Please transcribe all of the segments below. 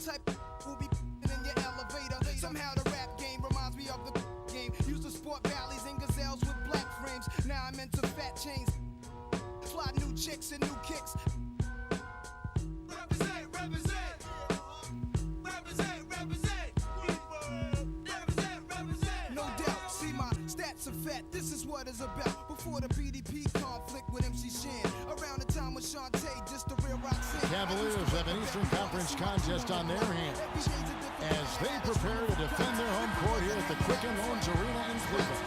type will be in your elevator. Somehow the rap game reminds me of the game. Used to sport valleys and gazelles with black frames. Now I'm into fat chains. Fly new chicks and new kicks. Represent, represent. Represent, represent. Represent, represent. No doubt, see my stats are fat. This is what it's about. Before the BDP conflict with MC Shan. Around the time with Shantae, just the real rock scene. Cavaliers have an Eastern Conference contest on their hands as they prepare to defend their home court here at the Quicken Loans Arena in Cleveland.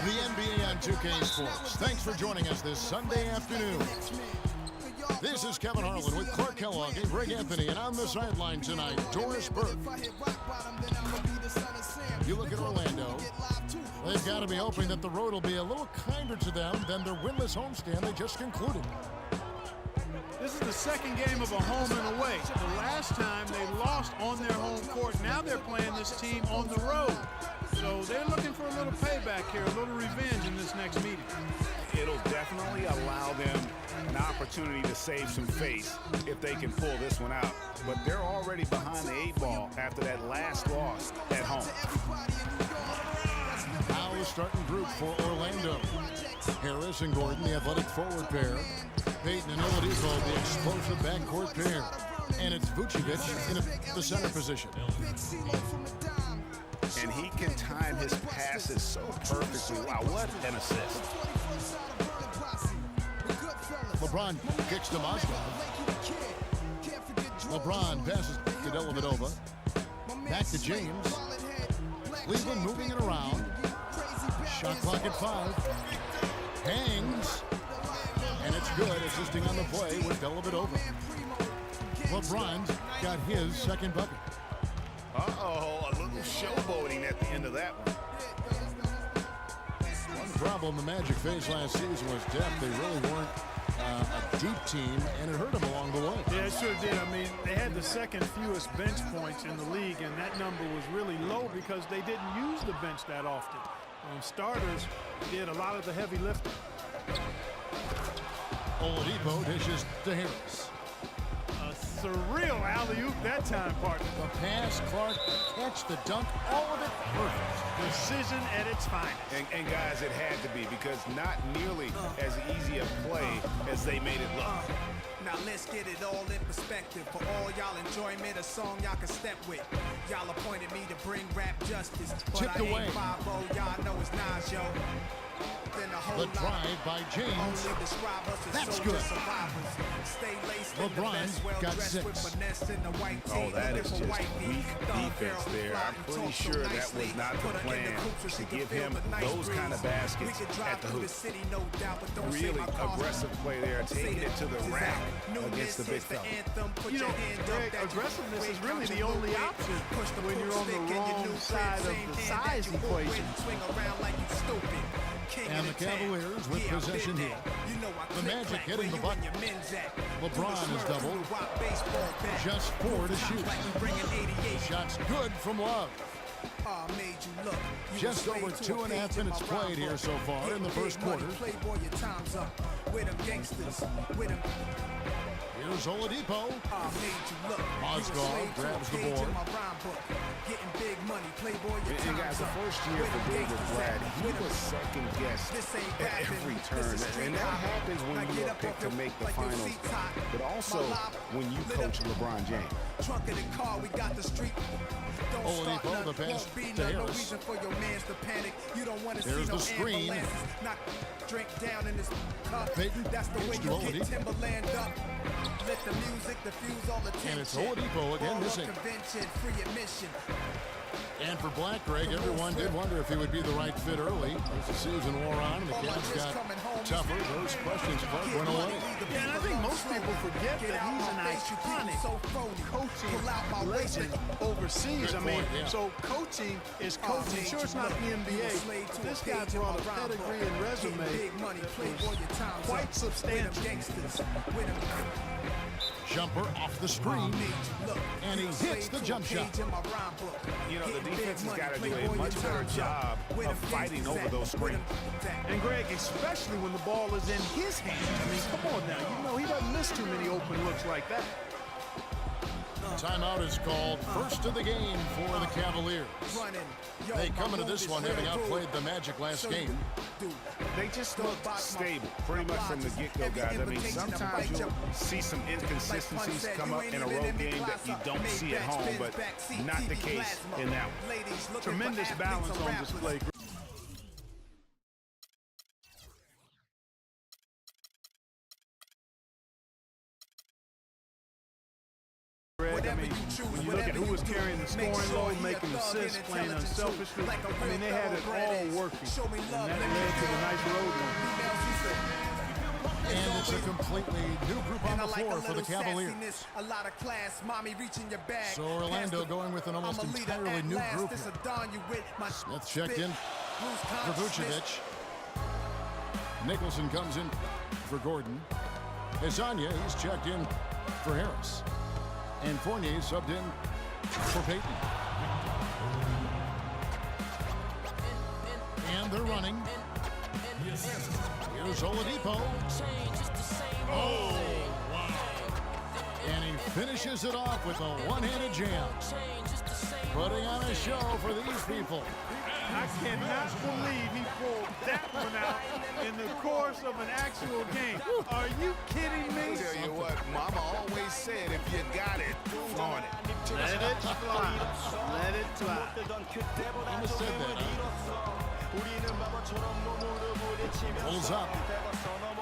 The NBA on 2K Sports. Thanks for joining us this Sunday afternoon. This is Kevin Harlan with Clark Kellogg and Greg Anthony, and on the sideline tonight, Doris Burke. You look at Orlando, they've got to be hoping that the road will be a little kinder to them than their winless homestand they just concluded. This is the second game of a home and away. The last time they lost on their home court. Now they're playing this team on the road. So they're looking for a little payback here, a little revenge in this next meeting. It'll definitely allow them an opportunity to save some face if they can pull this one out. But they're already behind the 8 ball after that last loss at home. Now the starting group for Orlando. Harris and Gordon, the athletic forward pair. Payton and Oladipo, the explosive backcourt pair. And it's Vucevic in the center position. And he can time his passes so perfectly. Wow, what an assist. LeBron kicks to Mozgov. LeBron passes to Dellavedova. Back to James. Cleveland moving it around. Shot clock at 5. Hangs. And it's good, assisting on the play with Dellavedova. LeBron's got his second bucket. Uh-oh, a little showboating at the end of that one. One problem the Magic faced last season was depth. They really weren't a deep team, and it hurt them along the way. Yeah, it sure did. I mean, they had the second fewest bench points in the league, and that number was really low because they didn't use the bench that often. Starters did a lot of the heavy lifting. Oladipo dishes to Harris. A surreal alley-oop that time, partner. The pass, Clark, catch, the dunk, all of it perfect. Precision at its finest. And guys, it had to be because not nearly as easy a play as they made it look. Now let's get it all in perspective. For all y'all enjoyment, a song y'all can step with. Y'all appointed me to bring rap justice. But Tipped I ain't away. 5-0, y'all know it's Nas, yo. The drive by James. That's good. LeBron's got 6. Oh, that is just weak defense there. I'm pretty sure that was not the plan to give him those kind of baskets at the hoop. Really aggressive play there, taking it to the rack against the big fella. You know, Greg, aggressiveness is really the only option when you're on the wrong side of the size equation. And the Cavaliers with possession here. The Magic hitting the button. LeBron is doubled. Just 4 to shoot. Shots good from Love. Just over 2.5 minutes played here so far in the first quarter. Here's Oladipo. Mozgov grabs the board. And guys, the first year for David Blatt, he was second guessed at every turn. And that happens when you are picked to make the finals, but also when you coach LeBron James. Trunk of the car, we got the street. Oladipo, the pass to Harris. There's the screen. Drink down in this cup. Payton, that's the way you get Timberland up. Let the music diffuse all the tension. And it's Oladipo again missing. Convention, free admission. And for Black, Greg, everyone did wonder if he would be the right fit early. As the season wore on and the Cavs got tougher, those questions went away. Yeah, and I think most people forget that he's an iconic coaching legend overseas. I mean, so coaching is coaching. Sure, it's not the NBA. This guy brought a pedigree and resume quite substantial. Jumper off the screen, and he hits the jump shot. You know, the defense has got to do a much better job of fighting over those screens. And Greg, especially when the ball is in his hands. I mean, come on now. You know, he doesn't miss too many open looks like that. Timeout is called, first of the game for the Cavaliers. They come into this one having outplayed the Magic last game. They just look stable pretty much from the get-go, guys. I mean, sometimes you'll see some inconsistencies come up in a road game that you don't see at home, but not the case in that one. Tremendous balance on display. I mean, when you look at who was carrying the scoring load, making assists, playing unselfishly, I mean, they had it all working, and that led to the nice road one. And it's a completely new group on the floor for the Cavaliers. So Orlando going with an almost entirely new group. Smith checked in for Vucevic. Nicholson comes in for Gordon. Hezonja, he's checked in for Harris. And Fournier subbed in for Payton. And they're running. Here's Oladipo. Oh, wow. And he finishes it off with a one-handed jam. Putting on a show for these people. I cannot believe he pulled that one out in the course of an actual game. Are you kidding me? I'll tell you what, Mama always said, if you got it, flaunt it. Let it fly. Let it fly. Mama said that, huh? Pulls up.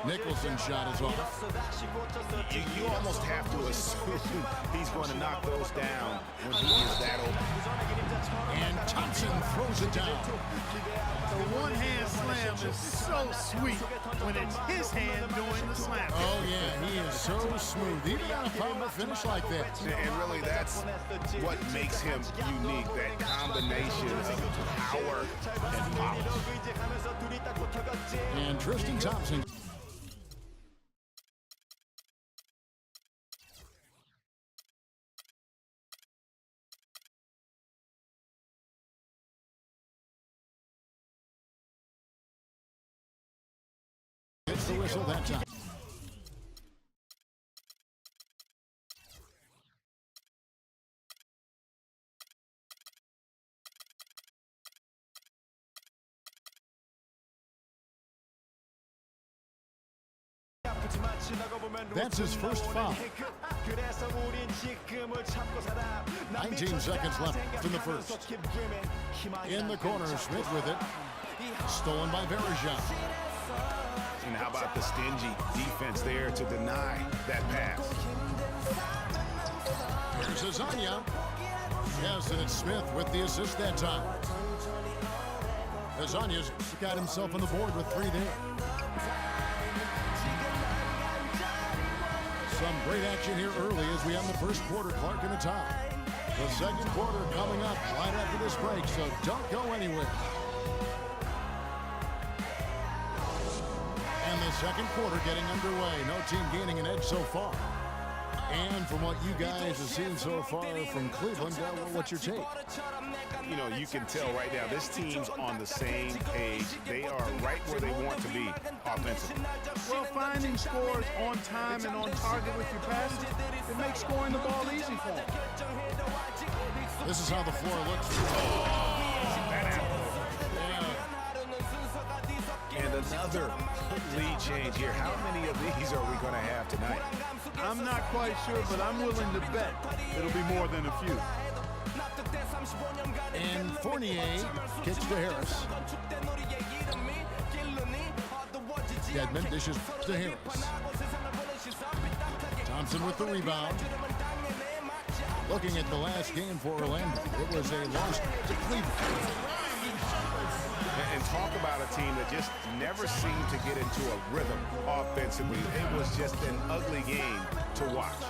Nicholson shot is off. You almost have to assume he's going to knock those down when he is that open. And Thompson throws it down. The one-hand slam is so sweet when it's his hand doing the slam. Oh, yeah, he is so smooth. Even on a power finish like that. And really, that's what makes him unique, that combination of power and polish. And Tristan Thompson. Gets the whistle that time. That's his first foul. 19 seconds left in the first. In the corner, Smith with it. Stolen by Varejao. And how about the stingy defense there to deny that pass? Here's Hezonja. Yes, and it's Smith with the assist that time. Hezonja's got himself on the board with 3 there. Some great action here early as we end the first quarter. Clark in the top. The second quarter coming up right after this break, so don't go anywhere. And the second quarter getting underway. No team gaining an edge so far. And from what you guys have seen so far from Cleveland, what's your take? You know, you can tell right now this team's on the same page. They are right where they want to be offensively. Well, finding scores on time and on target with your passes, it makes scoring the ball easy for them. This is how the floor looks. And another lead change here. How many of these are we going to have tonight? I'm not quite sure, but I'm willing to bet it'll be more than a few. And Fournier kicks to Harris. Dedmon dishes to Harris. Thompson with the rebound. Looking at the last game for Orlando, it was a loss to Cleveland. And talk about a team that just never seemed to get into a rhythm offensively. It was just an ugly game to watch.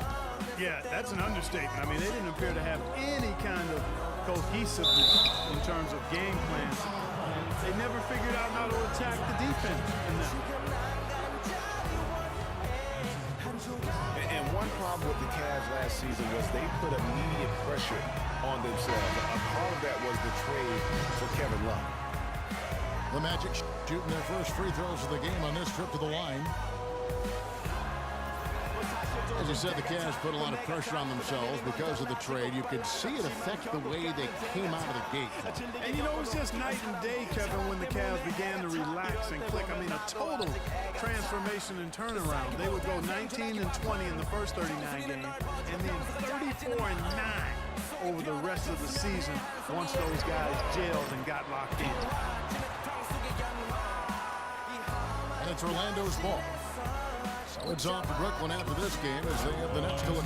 Yeah, that's an understatement. I mean, they didn't appear to have any kind of cohesiveness in terms of game plans. They never figured out how to attack the defense in that. And one problem with the Cavs last season was they put immediate pressure on themselves. A part of that was the trade for Kevin Love. The Magic shooting their first free throws of the game on this trip to the line. As you said, the Cavs put a lot of pressure on themselves because of the trade. You could see it affect the way they came out of the gate. And you know, it was just night and day, Kevin, when the Cavs began to relax and click. I mean, a total transformation and turnaround. They would go 19-20 in the first 39 games, and then 34-9 over the rest of the season once those guys gelled and got locked in. And it's Orlando's ball. So it's off to Brooklyn after this game as they have the Nets to look.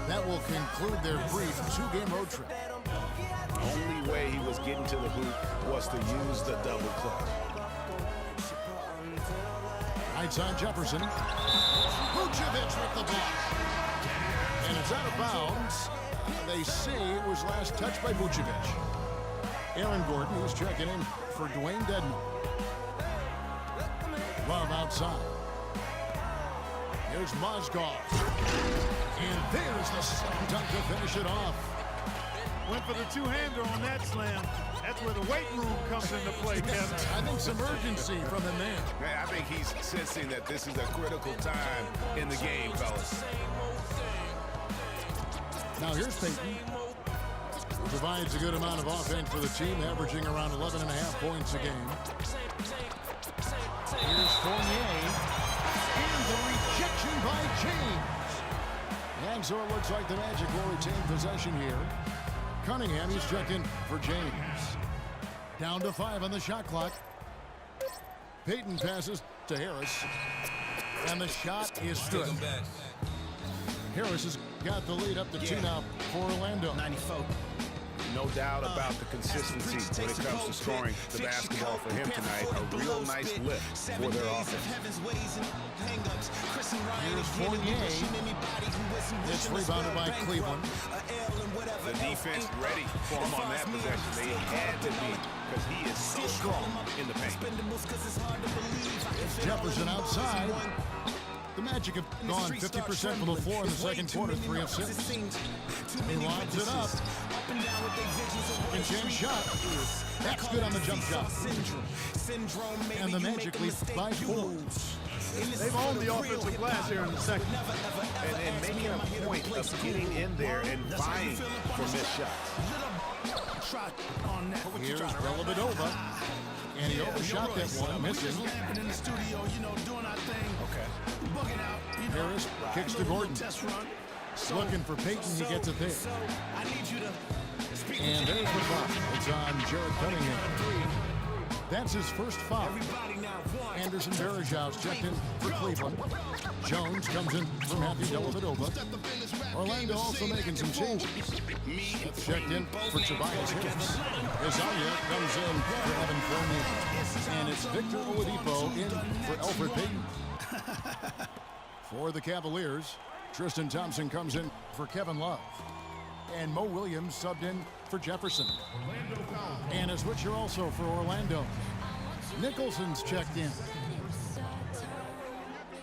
That will conclude their brief two-game road trip. Only way he was getting to the hoop was to use the double clutch. Right side Jefferson. Vucevic with the block. And it's out of bounds. They say it was last touched by Vucevic. Aaron Gordon, who's checking in for Dwayne Dedmon. Love outside. Here's Mozgov. And there's the slam dunk to finish it off. Went for the two-hander on that slam. That's where the weight room comes into play, Kevin. I think some urgency from him there. I think he's sensing that this is a critical time in the game, fellas. Now here's Payton. Provides a good amount of offense for the team, averaging around 11.5 points a game. Here's Fournier. And the rejection by James. And so it looks like the Magic will retain possession here. Cunningham, he's checked in for James. Down to 5 on the shot clock. Payton passes to Harris. And the shot is good. Harris has got the lead up to 2 now for Orlando. 94. No doubt about the consistency when it comes to scoring the basketball for him tonight. A real nice lift for their offense. Here's Fournier. It's rebounded by Cleveland. The defense ready for him on that possession. They had to be, because he is so strong in the paint. Jefferson outside. The Magic have gone 50% from the floor in the second quarter, 3 of 6. He lobs it up. And James shot. That's good on the jump shot. And the Magic lead by 4. They've owned the offensive glass here in the second. And making a point of getting in there and vying for missed shots. Here's Dellavedova. And he overshot that one, missing. Okay. Harris kicks to Gordon. Looking for Payton, he gets it there. And there's the foul. It's on Jared Cunningham. That's his first foul. Anderson Varejau's checked in for Cleveland. Jones comes in for Matthew Dellavedova. Orlando also making some changes. Smith checked in for Tobias Harris. Azalea comes in for Evan Fournier. And it's Victor Oladipo in for Elfrid Payton. For the Cavaliers, Tristan Thompson comes in for Kevin Love. And Mo Williams subbed in for Jefferson. And a switcher also for Orlando. Nicholson's checked in.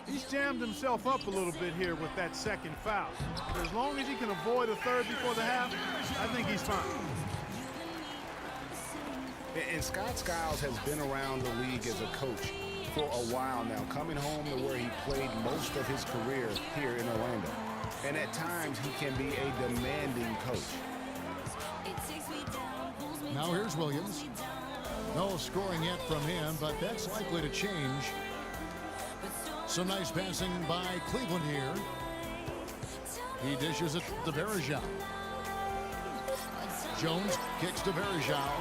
He's jammed himself up a little bit here with that second foul. But as long as he can avoid a third before the half, I think he's fine. And Scott Skiles has been around the league as a coach for a while now, coming home to where he played most of his career here in Orlando. And at times, he can be a demanding coach. Now here's Williams. No scoring yet from him, but that's likely to change. Some nice passing by Cleveland here. He dishes it to Varejao. Jones kicks to Varejao.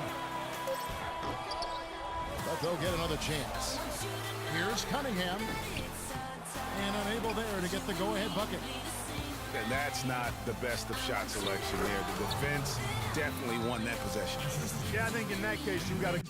But they'll get another chance. Here's Cunningham. And unable there to get the go-ahead bucket. And that's not the best of shot selection there. The defense definitely won that possession. Yeah, I think in that case, you've got to